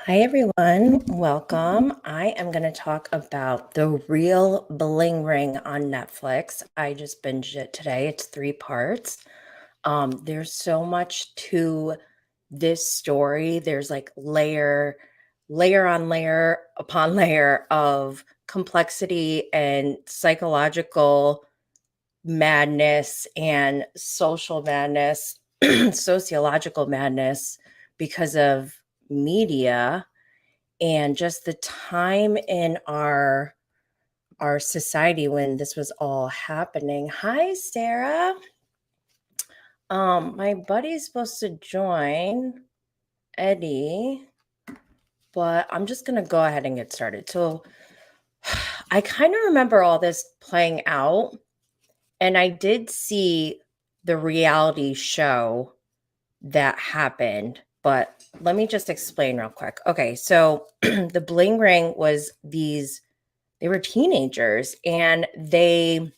Hi, everyone. Welcome. I am going to talk about the Real Bling Ring on Netflix. I just binged it today. It's 3 parts. There's so much to this story. There's like layer on layer upon layer of complexity and psychological madness and social madness, sociological madness because of media and just the time in our society when this was all happening. Hi, Sarah. My buddy's supposed to join, Eddie, but I'm just gonna go ahead and get started. So I kind of remember all this playing out, and I did see the reality show that happened, but let me just explain real quick. Okay, so the bling ring was they were teenagers and they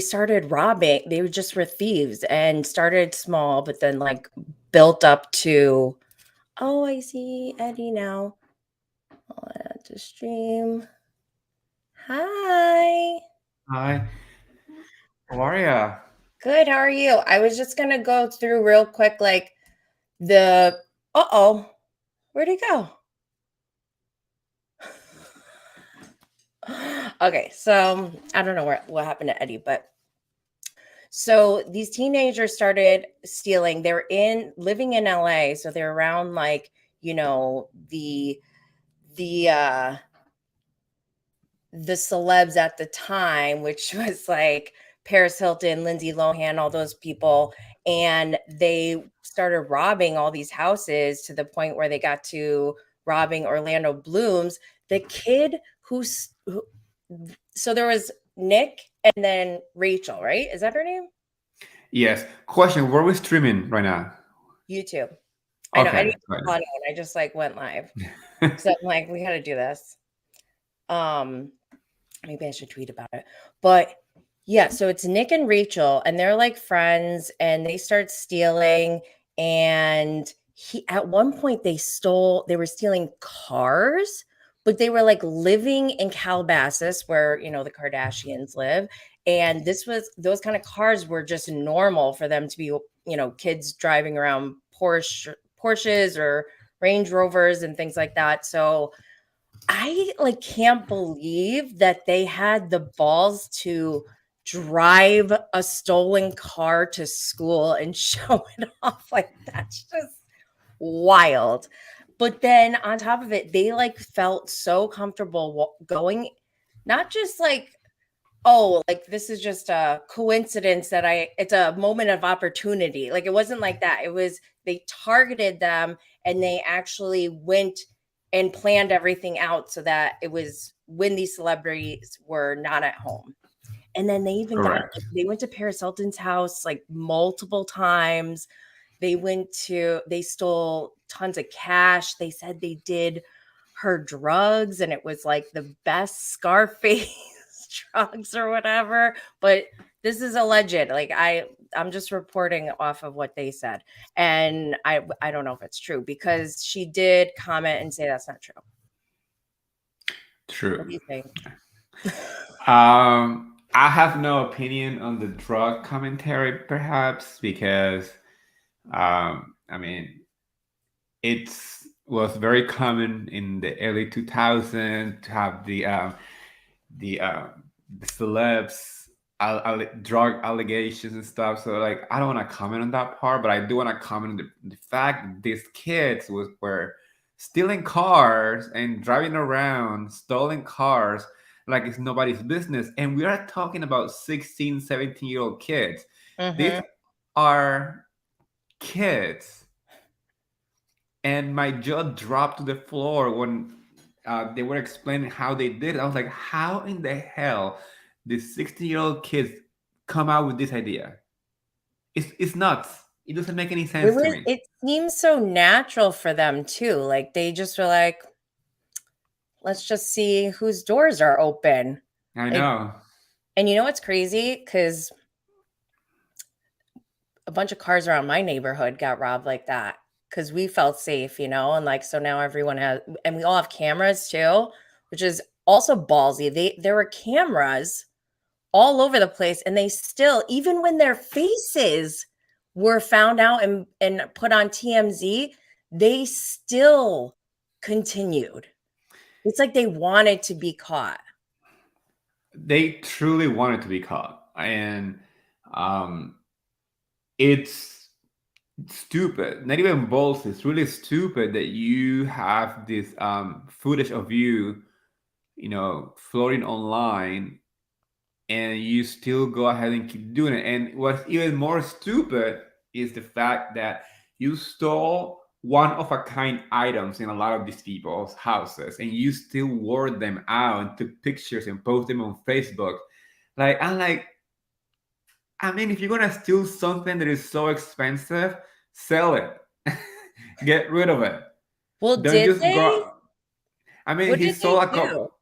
started robbing. They were thieves and started small, but then like built up to, oh, I see Eddie now. I'll add to stream. Hi. Hi, how are ya? Good. How are you? I was just gonna go through real quick, like the uh-oh, where'd he go? Okay, so I don't know what happened to Eddie, but so these teenagers started stealing. They're in living in LA, so they're around like, the the celebs at the time, which was like Paris Hilton, Lindsay Lohan, all those people. And they started robbing all these houses to the point where they got to robbing Orlando Bloom's. The kid who so there was Nick and then Rachel, right? Is that her name? Yes. Question, where are we streaming right now? YouTube. I know. I Okay, didn't right. on it. I just like went live. So I'm like, we gotta do this. Um, maybe I should tweet about it. But yeah, so it's Nick and Rachel, and they're like friends, and they start stealing. And he at one point they were stealing cars, but they were like living in Calabasas where the Kardashians live. And those kind of cars were just normal for them to be, kids driving around Porsches or Range Rovers and things like that. So I like can't believe that they had the balls to drive a stolen car to school and show it off. Like that's just wild. But then on top of it, they like felt so comfortable going, not just like, oh, like this is just a coincidence that it's a moment of opportunity. Like it wasn't like that. It was they targeted them and they actually went and planned everything out so that it was when these celebrities were not at home. And then they even Correct. they went to Paris Hilton's house like multiple times. They stole tons of cash. They said they did her drugs and it was like the best Scarface drugs or whatever. But this is alleged. Like I'm just reporting off of what they said. And I don't know if it's true because she did comment and say that's not true. What True. do you think? I have no opinion on the drug commentary, perhaps, because I mean, it's was very common in the early 2000s to have the the celebs drug allegations and stuff. So like, I don't want to comment on that part, but I do want to comment on the fact that these kids were stealing cars and driving around stolen cars like it's nobody's business. And we are talking about 16, 17-year-old kids. These Mm-hmm. are kids, and my jaw dropped to the floor when they were explaining how they did it. I was like, how in the hell did 16-year-old kids come out with this idea? It's nuts. It doesn't make any sense to me. It seems so natural for them too. Like they just were like, let's just see whose doors are open. I Like, know. and you know what's crazy? Because a bunch of cars around my neighborhood got robbed like that. because we felt safe, and like so now everyone has, and we all have cameras too, which is also ballsy. There were cameras all over the place, and they still, even when their faces were found out and put on TMZ, they still continued. It's like they wanted to be caught. They truly wanted to be caught, and um, it's stupid. Not even balls. It's really stupid that you have this footage of you, floating online, and you still go ahead and keep doing it. And what's even more stupid is the fact that you stole one of a kind items in a lot of these people's houses, and you still wore them out and took pictures and post them on Facebook. Like, I'm like, I mean, if you're gonna steal something that is so expensive, sell it. Get rid of it. Well, Don't did just they? go. I mean, What he did they sold a couple. do?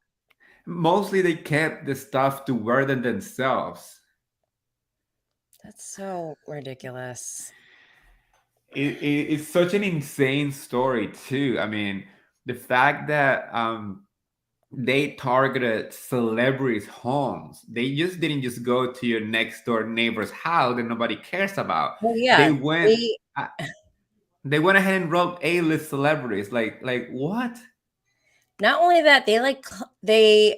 Mostly, they kept the stuff to wear them themselves. That's so ridiculous. It's such an insane story too. I mean, the fact that they targeted celebrities' homes. They just didn't just go to your next door neighbor's house that nobody cares about. Well, They yeah, went. Uh, they went ahead and robbed A-list celebrities. Like what? not only that, they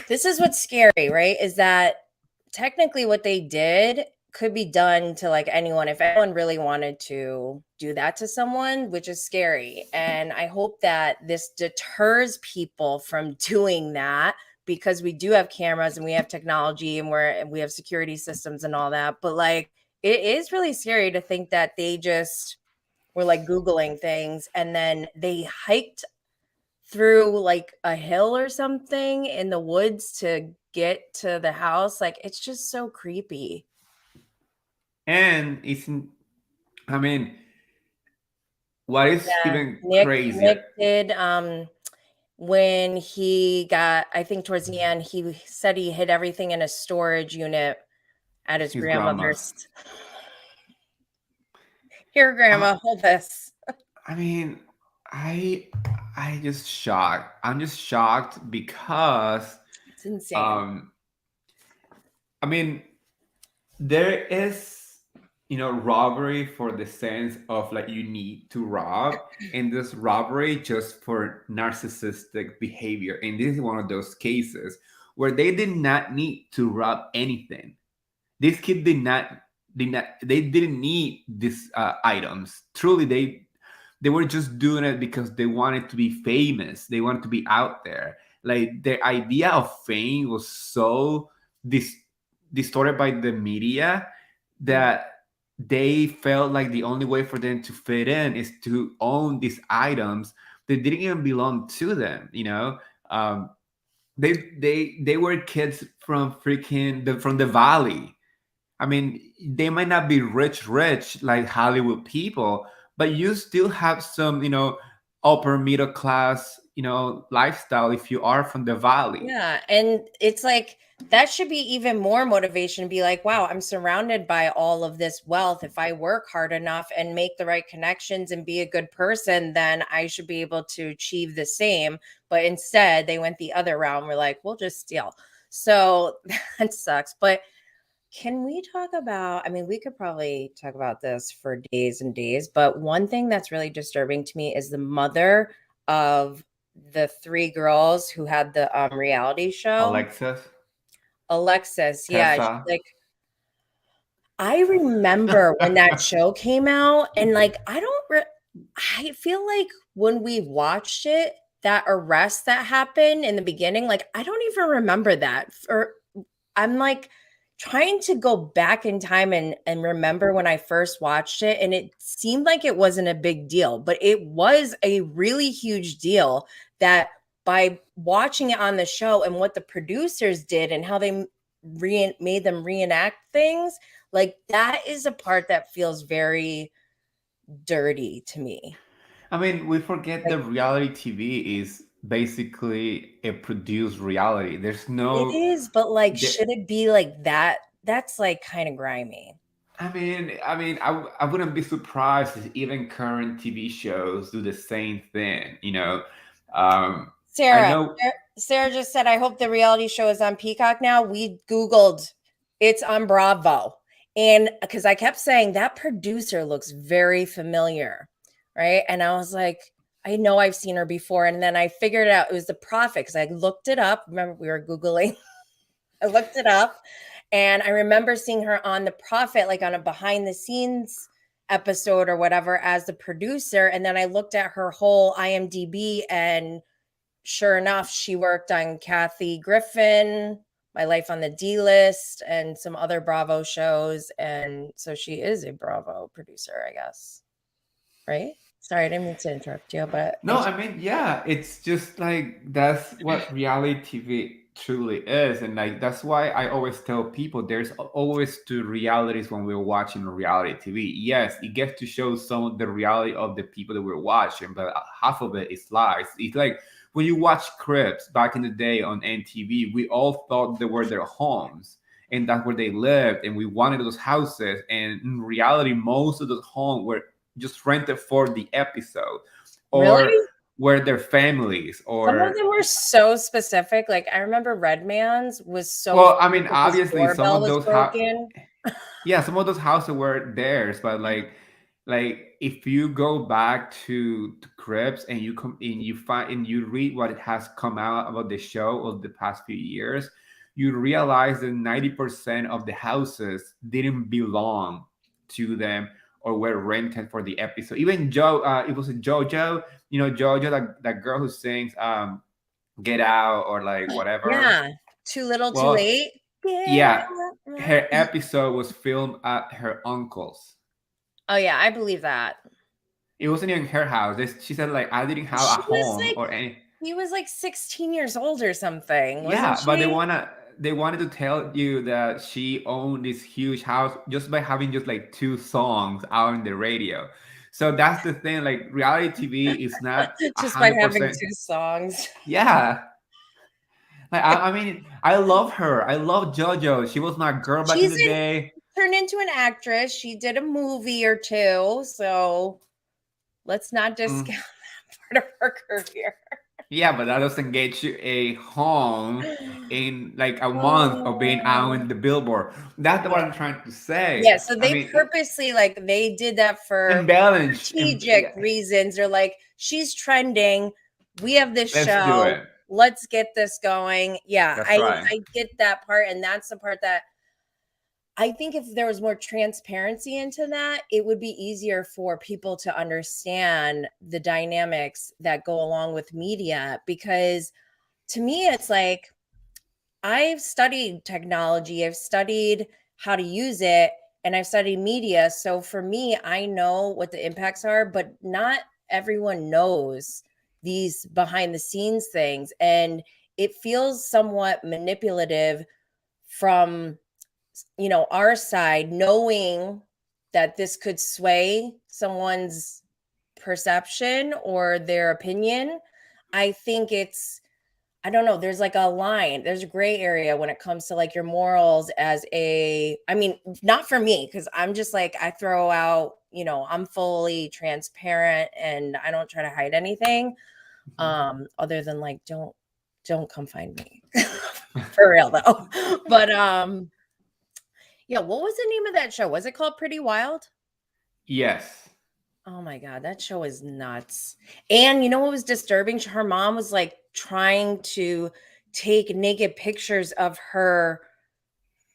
this is what's scary, right? Is that technically what they did could be done to like anyone if anyone really wanted to do that to someone, which is scary. And I hope that this deters people from doing that because we do have cameras and we have technology and we have security systems and all that. But like it is really scary to think that they just were like Googling things and then they hiked through like a hill or something in the woods to get to the house. Like it's just so creepy. And I mean, what is Yeah. even Nick crazier? did when he got, I think towards the end, he said he hid everything in a storage unit at his His grandma's. grandmother's. Here, Uh, grandma, hold this. I mean, I I just shocked. I'm just shocked because It's insane. um I mean, there is, robbery for the sense of like you need to rob, and this robbery just for narcissistic behavior. And this is one of those cases where they did not need to rob anything. This kid they didn't need these items. Truly, they were just doing it because they wanted to be famous. They wanted to be out there. Like the idea of fame was so dis- distorted by the media that they felt like the only way for them to fit in is to own these items that didn't even belong to them. Um, they were kids from from the valley. I mean, they might not be rich like Hollywood people, but you still have some, upper middle class, lifestyle if you are from the valley. Yeah, and it's like that should be even more motivation to be like, wow, I'm surrounded by all of this wealth. If I work hard enough and make the right connections and be a good person, then I should be able to achieve the same. But instead, they went the other route. We're like, we'll just steal. So that sucks. But can we talk about? I mean, we could probably talk about this for days and days, but one thing that's really disturbing to me is the mother of the three girls who had the reality show. Alexis, Alexis, yeah, she's Tessa. like, I remember when that show came out, and like, I feel like when we watched it, that arrest that happened in the beginning, like, I don't even remember that. I'm like trying to go back in time and remember when I first watched it, and it seemed like it wasn't a big deal, but it was a really huge deal that by watching it on the show and what the producers did and how they made them reenact things, like that is a part that feels very dirty to me. I mean, we forget Like that reality TV is basically a produced reality. There's it no, is, but like there, should it be like that? That's like kind of grimy. I wouldn't be surprised if even current TV shows do the same thing. I Sarah, know. Sarah just said, I hope the reality show is on Peacock now. We Googled it's on Bravo. And because I kept saying that producer looks very familiar, right? And I was like, I know I've seen her before. And then I figured out it was the Prophet because I looked it up. Remember, we were Googling. I looked it up and I remember seeing her on The Prophet, like on a behind the scenes episode or whatever, as the producer. And then I looked at her whole IMDb, and sure enough, she worked on Kathy Griffin, My Life on the D List, and some other Bravo shows. And so she is a Bravo producer, I guess. Right? Sorry, I didn't mean to interrupt you, but No, I mean, yeah, it's just like that's what reality TV truly is. And like that's why I always tell people there's always two realities when we're watching reality TV. Yes, it gets to show some of the reality of the people that we're watching, but half of it is lies. It's like when you watch Crips back in the day on NTV, we all thought they were their homes and that's where they lived, and we wanted those houses. And in reality, most of those homes were just rented for the episode, really? or were their families, Some of or them were so specific. Like I remember Redman's was so well, I funny mean, because his obviously some doorbell of was those broken. yeah, some of those houses were theirs, but like if you go back to Cribs and you come and you find and you read what it has come out about the show of the past few years, you realize that 90% of the houses didn't belong to them or were rented for the episode. Even it was a JoJo, JoJo, that girl who sings Get Out or like whatever. Yeah. Too little, too Well, late. Yeah. yeah, her episode was filmed at her uncle's. Oh yeah, I believe that. It wasn't even her house. She said like I didn't have a She was home like or any. he was like 16 years old or something, wasn't Yeah, but she? they wanted to tell you that she owned this huge house just by having just like two songs out on the radio. So that's the thing. Like reality TV is not a Just by hundred having percent. two songs. Yeah, like I mean, I love her. I love JoJo. She was my girl back in She's the in day. turned into an actress. She did a movie or two, so let's not Mm. discount that part of her career. Yeah, but that doesn't get you a home in like a month of being out Oh, in the billboard. That's what yeah. I'm trying to say. Yeah, so I they mean, purposely like they did that for imbalance. strategic Yeah, reasons. They're like, she's trending. We have this let's do show. it. Let's get this going. Yeah, That's I right. I get that part, and that's the part that I think if there was more transparency into that, it would be easier for people to understand the dynamics that go along with media. Because to me, it's like I've studied technology, I've studied how to use it, and I've studied media. So for me, I know what the impacts are, but not everyone knows these behind the scenes things. And it feels somewhat manipulative from our side, knowing that this could sway someone's perception or their opinion. I think it's I don't know, there's like a line, there's a gray area when it comes to like your morals I mean, not for me, because I'm just like, I throw out, I'm fully transparent and I don't try to hide anything. Mhm. Other than like, don't come find me. For real though. But yeah, what was the name of that show? Was it called Pretty Wild? Yes, Oh my God, that show is nuts. And you know what was disturbing? Her mom was like trying to take naked pictures of her,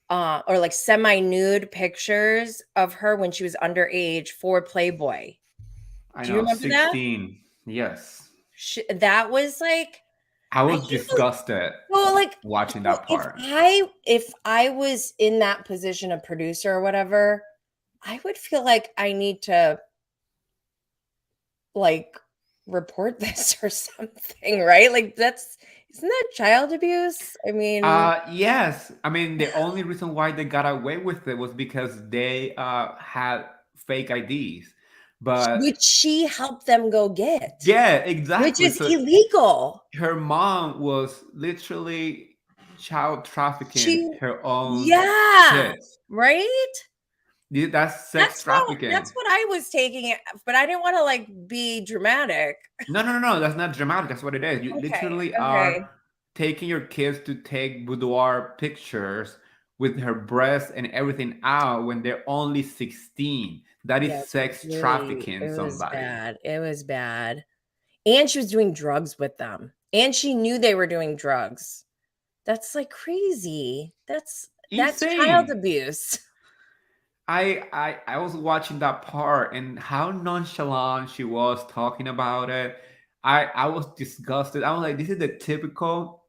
or like semi-nude pictures of her when she was underage for Playboy. I Do you know. remember that? 16. Yes, That was like, I I was can't believe, disgusted well, like, watching well, that if part. I was in that position of producer or whatever, I would feel like I need to like report this or something, right? Like isn't that child abuse? I mean, Yes. I mean, the only reason why they got away with it was because they had fake IDs. But which she helped them go get, yeah, which exactly. is So illegal. her mom was literally child trafficking She her own Yeah, kids. right? That's sex trafficking. That's what I was taking it, but I didn't want to like be dramatic. No. That's not dramatic. That's what it is. You Okay. literally Okay. are taking your kids to take boudoir pictures with her breasts and everything out when they're only 16. That Yeah, is sex trafficking it was somebody. bad. It was bad. And she was doing drugs with them. And she knew they were doing drugs. That's like crazy. That's child Insane. abuse. I was watching that part and how nonchalant she was talking about it. I was disgusted. I was like, this is the typical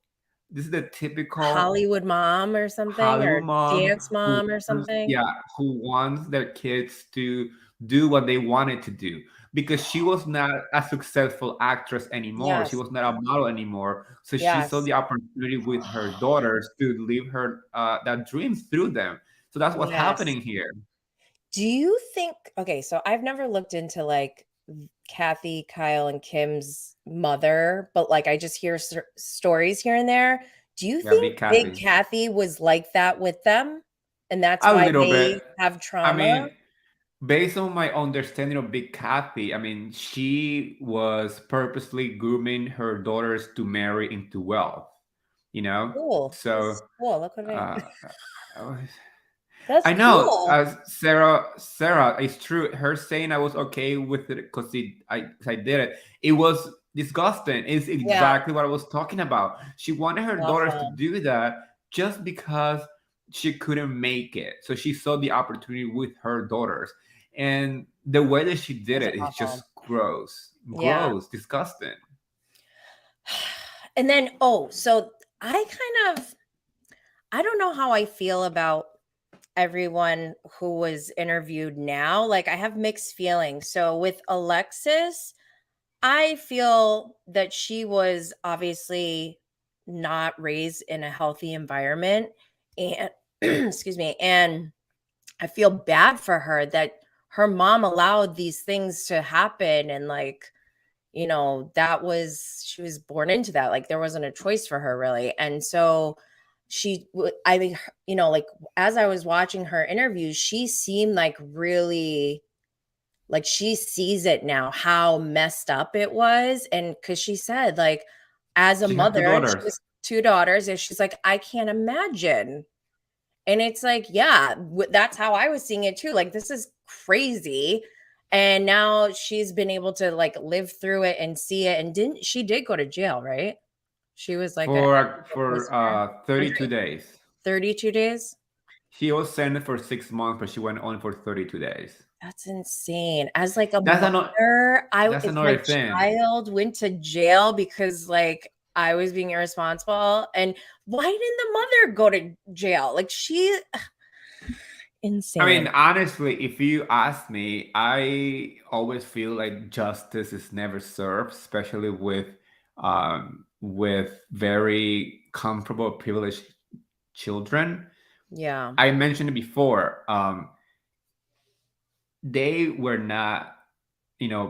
Hollywood mom or something, Hollywood or mom dance mom or something. who wants their kids to do what they wanted to do because she was not a successful actress anymore. She Yes. was not a model anymore. So she saw Yes. the opportunity with her daughters to live her that dreams through them. So that's what's Yes. happening here. Do you think okay, so I've never looked into like Kathy, Kyle, and Kim's mother, but like I just hear stories here and there. Do you Yeah, think Big Big Kathy. Kathy was like that with them? And that's A why little they bit. have I trauma? mean, based on my understanding of Big Kathy, I mean, she was purposely grooming her daughters to marry into wealth, you know? Cool. So, That's cool. Look what I uh, uh, That's I know, cool. Sarah, it's true. Her saying I was okay with it because I did it. It was disgusting. It's Yeah, exactly what I was talking about. She wanted her daughters to awesome. do that just because she couldn't make it. So she saw the opportunity with her daughters, and the way that she did That's it is awful. just gross, Yeah. disgusting. And then, oh, so I kind of I don't know how I feel about everyone who was interviewed now. Like I have mixed feelings. So with Alexis, I feel that she was obviously not raised in a healthy environment and excuse me, and I feel bad for her that her mom allowed these things to happen and like that was she was born into that. Like there wasn't a choice for her really. And so I mean, like as I was watching her interviews, she seemed like really like she sees it now how messed up it was. And because she said like as a She had two mother, and she daughters. was two daughters, and she's like, I can't imagine. And it's like, yeah, that's how I was seeing it too. Like, this is crazy. And now she's been able to like live through it and see it. And didn't she did go to jail, right? She was like a active prisoner. 32 132 days. days. She was sentenced for 6 months, but she went only for 32 days. That's insane. As like a That's another mother, I that's if my another thing. child went to jail because like I was being irresponsible, and why didn't the mother go to jail? Like she I mean, insane. honestly, if you ask me, I always feel like justice is never served, especially with very comfortable, privileged children. Yeah. I mentioned it before. They were not,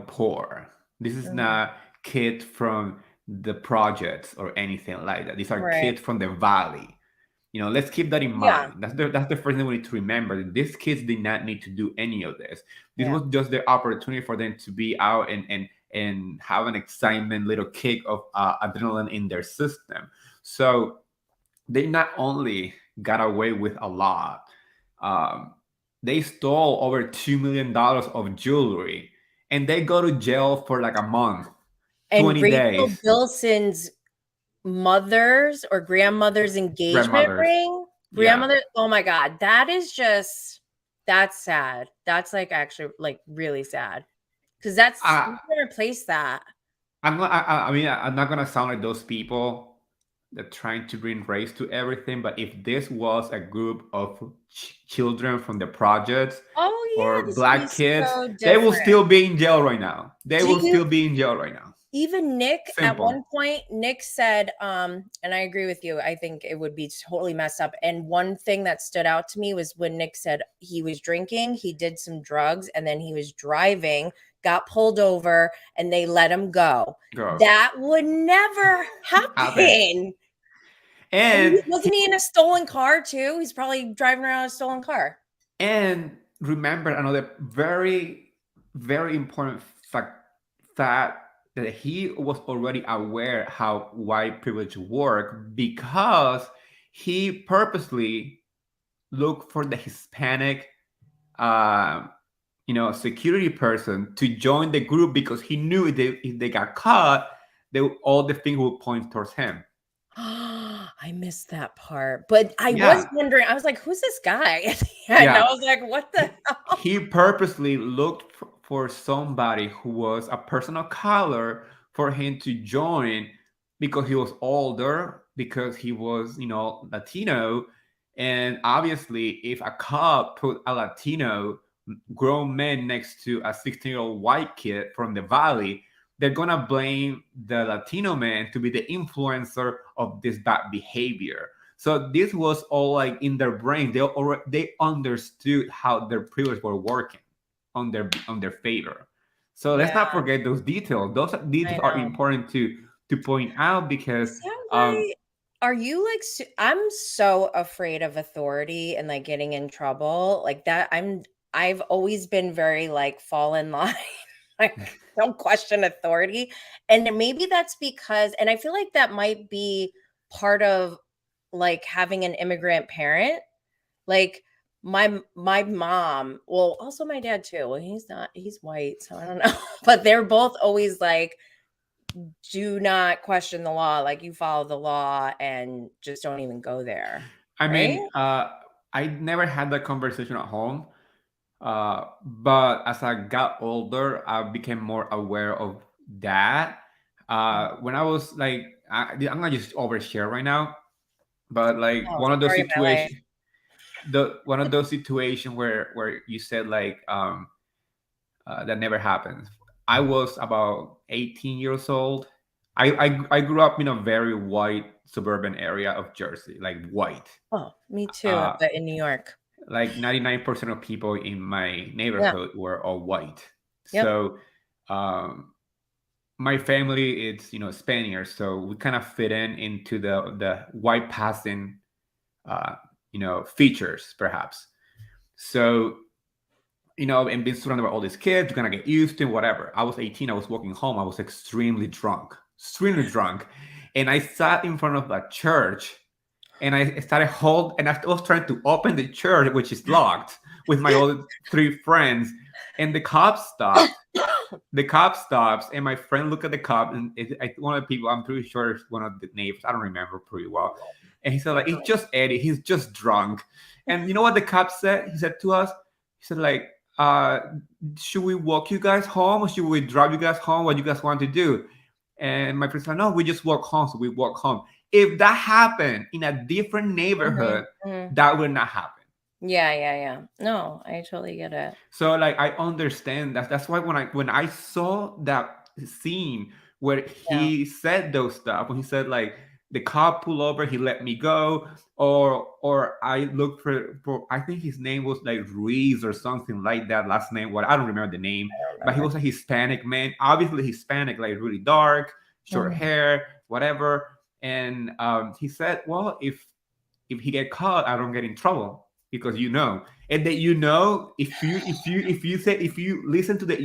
poor. This is Mhm. not kids from the projects or anything like that. These are Right. kids from the valley. Let's keep that in Yeah. mind. That's the first thing we need to remember. These kids did not need to do any of this. This Yeah. was just the opportunity for them to be out and have an excitement, little kick of adrenaline in their system. So they not only got away with a lot, um, they stole over $2 million of jewelry, and they go to jail for like a month, And 20 days. Rachel Bilson's mother's or grandmother's engagement Grandmothers, ring. yeah. Grandmother, oh my God, that is just that's sad. That's like actually like really sad. Because that's I, who's gonna replace that? I mean, I'm not gonna sound like those people that trying to bring race to everything. But if this was a group of children from the projects Oh yeah, or this would be black kids, so they will different. still be in jail right now. They Do will you still be in jail right now. even Nick at one Simple. point, Nick said, and I agree with you, I think it would be totally messed up. And one thing that stood out to me was when Nick said he was drinking, he did some drugs, and then he was driving, got pulled over, and they let him go. Go. That would never Happen. happen. And And wasn't he in a stolen car too? He's probably driving around a stolen car. and remember another very, very important fact that he was already aware how white privilege worked because he purposely looked for the Hispanic, uh, security person to join the group because he knew if they got caught, all the things would point towards him. I missed that part, but I was Yeah, wondering, I was like, "Who's this guy?" At the end, I yeah. was like, "What the hell?" He purposely looked for somebody who was a person of color for him to join because he was older, because he was, Latino. And obviously, if a cop put a Latino grown man next to a 16-year-old white kid from the valley, they're gonna blame the Latino man to be the influencer of this bad behavior. So this was all like in their brain. They understood how their privilege were working on their favor. So let's not Yeah, forget those details. Those I details are know. important to point out because Is that um, why are you, like, I'm so afraid of authority and, like, getting in trouble, like, that I've always been very, like, fall in line, like, don't question authority, and then maybe that's because and I feel like that might be part of, like, having an immigrant parent, like, my mom well, also my dad too, well, he's white, so I don't know, but they're both always like, do not question the law, like, you follow the law and just don't even go there, I right? mean, I never had that conversation at home. But as I got older, I became more aware of that. Mm. When I was like, I'm gonna just overshare right now, but like Oh, one of those story of my life. situations, the one of those situations where you said like that never happens. I was about 18 years old. I grew up in a very white suburban area of Jersey, like white. Oh, me too, Uh, but in New York. like 99% of people in my Yeah, neighborhood were all white. yep. So um, my family it's Spaniards, so we kind of fit into the white passing uh, features perhaps. So and being surrounded by all these kids, you're gonna get used to whatever. I was 18, I was walking home, I was extremely drunk, and I sat in front of a church and I started and I was trying to open the church, which is locked, with my other three friends, and the cop stopped. The cop stops, and my friend looked at the cop, and one of the people, I'm pretty sure it's one of the neighbors, I don't remember pretty well, and he said like, it's just Eddie, he's just drunk. And you know what the cop said? He said to us, he said like, uh, should we walk you guys home or should we drive you guys home? What you guys want to do? And my friend's like, no, we just walk home. So we walk home. If that happened in a different Mhm, neighborhood, mhm. that would not happen. Yeah, yeah, yeah. No, I totally get it. So like I understand that. That's why when I saw that scene where Yeah, he said those stuff, when he said like the cop pulled over, he let me go, or I looked for I think his name was like Ruiz or something like that, last name. What I don't remember the name, I don't but he remember. was a Hispanic man, obviously Hispanic, like really dark, short Mhm. hair, whatever. And he said, well, if he get caught, I don't get in trouble because and that if you listen to that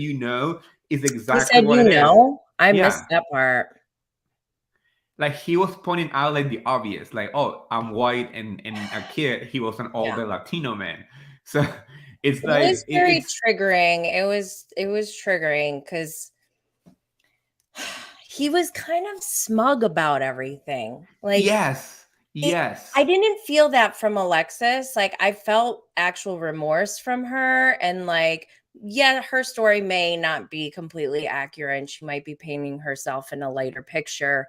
is He exactly said, what "You it is. know?" I Yeah, missed that part. like he was pointing out like the obvious, like, oh, I'm white and a kid. He was an Yeah. older Latino man, so it's It was like very it's triggering. It was triggering because he was kind of smug about everything. Like, yes, it yes. I didn't feel that from Alexis, like, I felt actual remorse from her and, like, yeah, her story may not be completely accurate, and she might be painting herself in a lighter picture,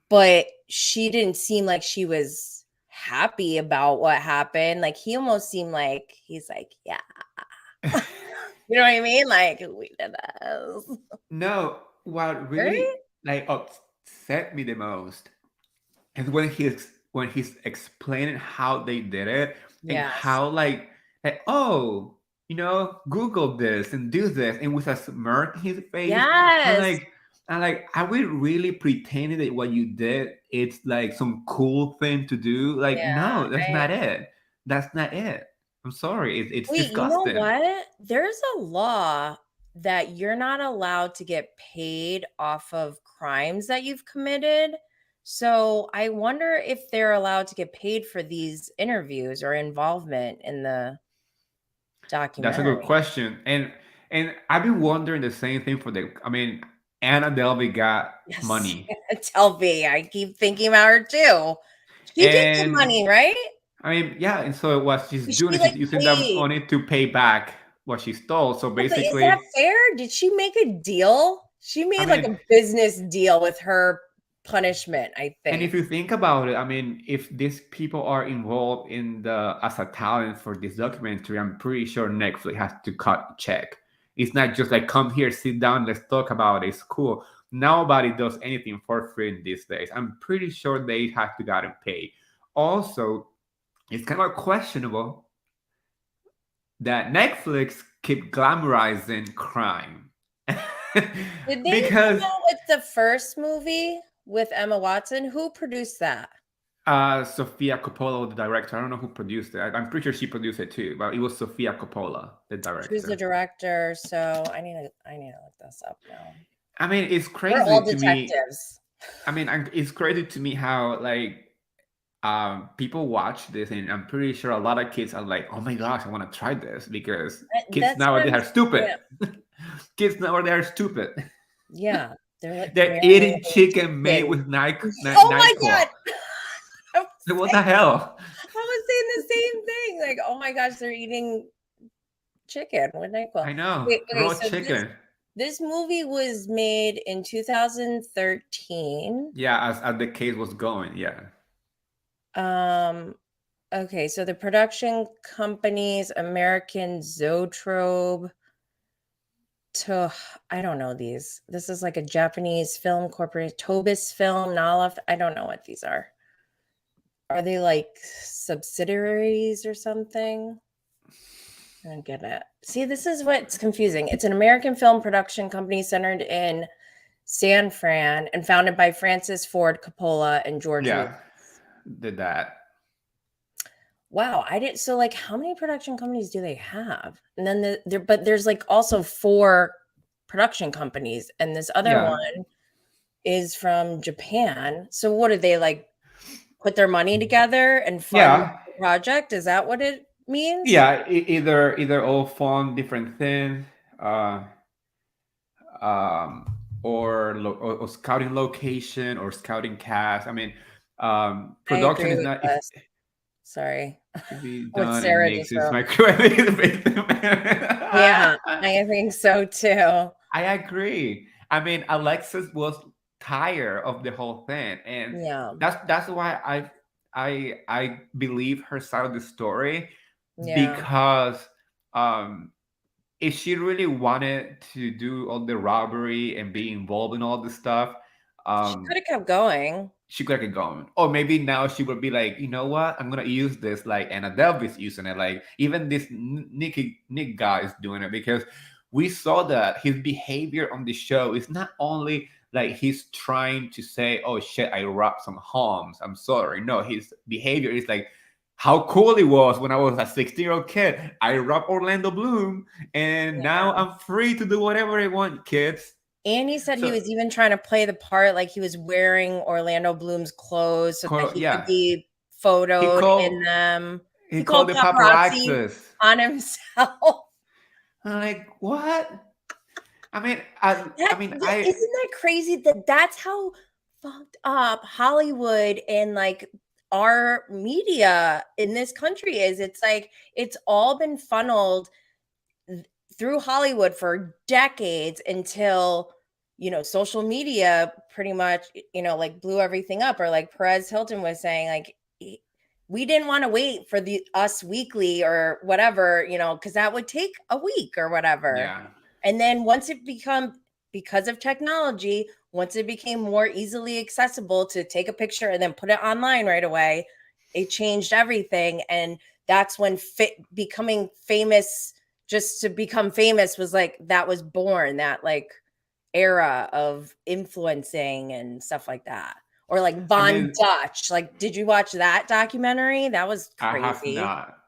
but she didn't seem like she was happy about what happened, like, he almost seemed like he's like, "Yeah." You know what I mean? Like, "We did this." No, what Right? really like upset me the most is when he's explaining how they did it and Yes. how like oh Google this and do this and with a smirk in his face and Yes. like are we really pretending that what you did it's like some cool thing to do? Like Yeah, no, that's I not it. That's not it. I'm sorry, it's Wait, you know disgusting. what? There's a law that you're not allowed to get paid off of crimes that you've committed. So I wonder if they're allowed to get paid for these interviews or involvement in the That's a good documentary. question, and I've been wondering the same thing for the. I mean, Anna Delvey got Yes. money, Tell me. I keep thinking about her too. She did get and money, right? I mean, yeah, and so what she's Was doing she is she's like using that paid? money to pay back what she stole. So Yeah, but is that basically, fair? Did she make a deal? She I made like mean, a business deal with her punishment, I and if think. you think about it, I mean, if these people are involved in the as a talent for this documentary, I'm pretty sure Netflix has to cut a check. It's not just like come here, sit down, let's talk about it. It's cool. Nobody does anything for free in these days. I'm pretty sure they have to gotten paid. Also, it's kind of questionable that Netflix keep glamorizing crime. Did they come Because out with the first movie with Emma Watson? Who produced that? Sofia Coppola, the director. I don't know who produced it. I'm pretty sure she produced it too, but it was Sofia Coppola, the She was the director. director, so I need to look this up now. I mean, it's We're crazy all to me. detectives. I mean, it's crazy to me how like people watch this, and I'm pretty sure a lot of kids are like, "Oh my gosh, I want to try this," because kids That's what nowadays I'm are stupid. yeah, Kids nowadays are stupid. yeah. They're like They're marinating eating chicken made chicken. with Oh my god! NyQuil. I was Like, what the saying, hell? I was saying the same thing. Like, oh my gosh, they're eating chicken with NyQuil. I know, Wait, okay, raw so this chicken. this movie was made in 2013. Yeah, as the case was going, yeah. Um, okay, so the production companies, American Zoetrope, to I don't know these. This is like a Japanese film corporation, Tobis Film, Nala. I don't know what these are. Are they like subsidiaries or something? I don't get it. See, this is what's confusing. It's an American film production company centered in San Fran and founded by Francis Ford Coppola and George Lucas. Yeah, did that. Wow, I didn't. So, like, how many production companies do they have? And then but there's like also four production companies, and this other Yeah, one is from Japan. So, what do they like put their money together and fund yeah, the project? Is that what it means? yeah. Either all fund different things, uh, or scouting location or scouting cast. I mean, I production agree is with not if this. Sorry, to be what done and Sarah makes just is wrote. my credit victim. Yeah, I think so too. I agree. I mean, Alexis was tired of the whole thing, and Yeah, that's why I believe her side of the story, yeah. because um if she really wanted to do all the robbery and be involved in all the stuff, She could um have kept going. she could get going. Or maybe now she would be like, you know what? I'm gonna use this like Anna Delvey's using it. Like even this Nick guy is doing it, because we saw that his behavior on the show is not only like he's trying to say, "Oh shit, I robbed some homes. I'm sorry." No, his behavior is like how cool it was when I was a 16-year-old kid. I robbed Orlando Bloom, and now Yeah. I'm free to do whatever I want, kids. And he said he So, was even trying to play the part like he was wearing Orlando Bloom's clothes so that he could yeah, be he photoed in called them. he He called called the paparazzi paparazzis. on himself. I'm like, what? I mean, Isn't that crazy that that's how fucked up Hollywood and like our media in this country is. It's like it's all been funneled through Hollywood for decades until social media pretty much like blew everything up, or like Perez Hilton was saying, like we didn't want to wait for the Us Weekly or whatever, because that would take a week or whatever. yeah. And then because of technology, once it became more easily accessible to take a picture and then put it online right away, it changed everything. And that's when becoming famous just to become famous was like, that was born, that like era of influencing and stuff like that. Or like I Von mean, Dutch. Like, did you watch that documentary? That was I have crazy. not.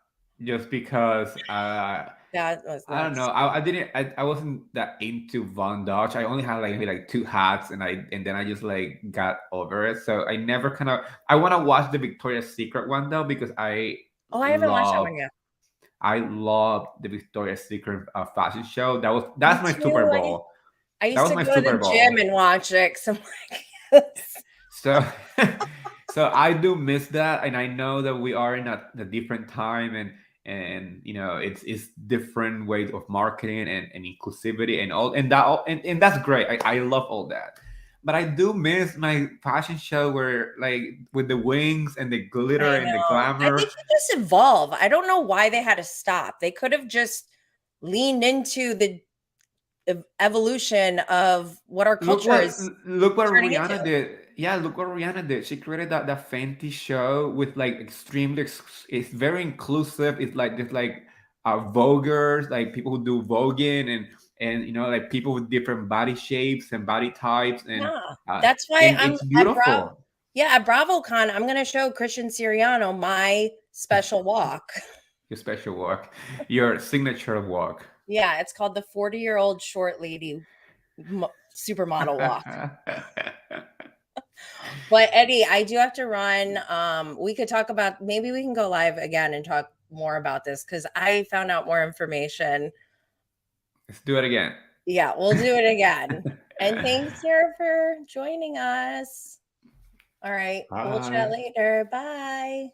just because That was I don't know. nuts. I didn't. I wasn't that into Von Dodge. I only had like maybe like two hats, and then I just like got over it. So I never kind of. I want to watch the Victoria's Secret one though because Oh, I haven't watched that love one yet. I love the Victoria's Secret fashion show. Me That's my Super too. Bowl. I That used was to my go to Super the gym Bowl. and watch it 'cause I'm like, yes. So so I do miss that, and I know that we are in a different time, and you know it's different ways of marketing and inclusivity and all and that all, and that's great. I love all that. But I do miss my fashion show where like with the wings and the glitter I and the know. I think glamour. you just evolve. I don't know why they had to stop. They could have just leaned into the evolution of what our culture is Look what turning into. Rihanna did. Yeah, look what Rihanna did. She created that Fenty show with like it's very inclusive. It's like voguers, like people who do voguing and you know like people with different body shapes and body types Yeah. That's why and I'm it's at Bravo. beautiful. Yeah, at BravoCon, I'm gonna show Christian Siriano my special walk. Your special walk, your signature walk. Yeah, it's called the 40-year-old short lady supermodel walk. But Eddie, I do have to run. We could talk about, maybe we can go live again and talk more about this because I found out more information. Let's do it again. Yeah, we'll do it again. And thanks, Sarah, for joining us. All right, we'll chat Bye. later. Bye.